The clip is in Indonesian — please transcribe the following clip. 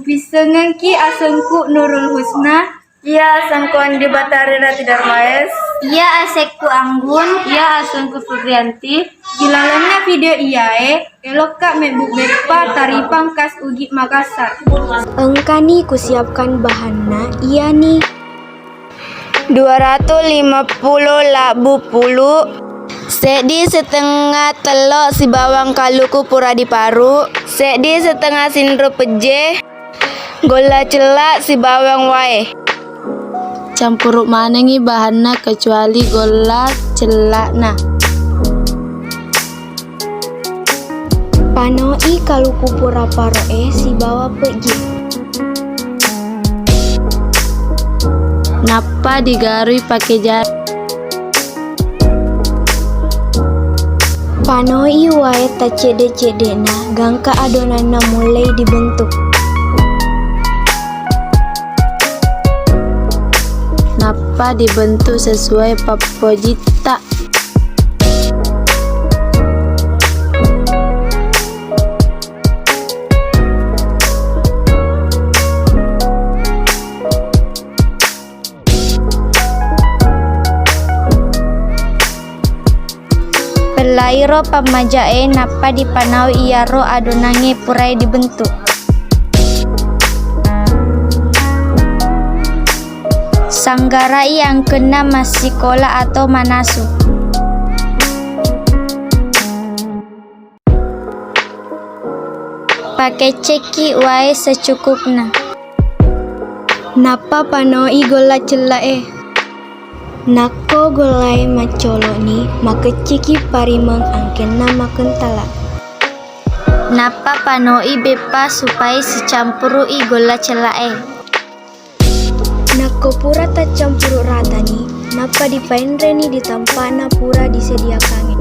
Upisengengki asengku Nurul Husna. Iya asengku Andi Batari Rati Darmaes. Iya asekku Anggun. Iya asengku Supriyanti. Gilalanya video iyae elok kak mebuk bepa tari pangkas ugi Makassar. Engkani kusiapkan bahanna iya nih 250 labu pulu. Sedi setengah telok si bawang kaluku pura diparu. Sedi setengah sindro peje. Gola celak si bawang wae. Campuruk manengi bahanna kecuali gola celak nah. panoi kaluku pura paroe si bawa peji. Napa digarui pakai jari. Panoi wae ta cede-cedena gangka adonanna mulai dibentuk. Napa dibentuk sesuai papojita. Pelairo pamajae napa dipanau iaro adonange purai dibentuk. Sanggarai yang kena masikola atau manasu. Pakai ceki wae secukupna. Napa panoi gola celae. Nako golai macolo ni makeciki parimang angkenna makentala. Napa panoi bepa supaya secampurui gola celae. Nako pura tak campur rata ni, napa dipainre ni ditampana pura disediakan.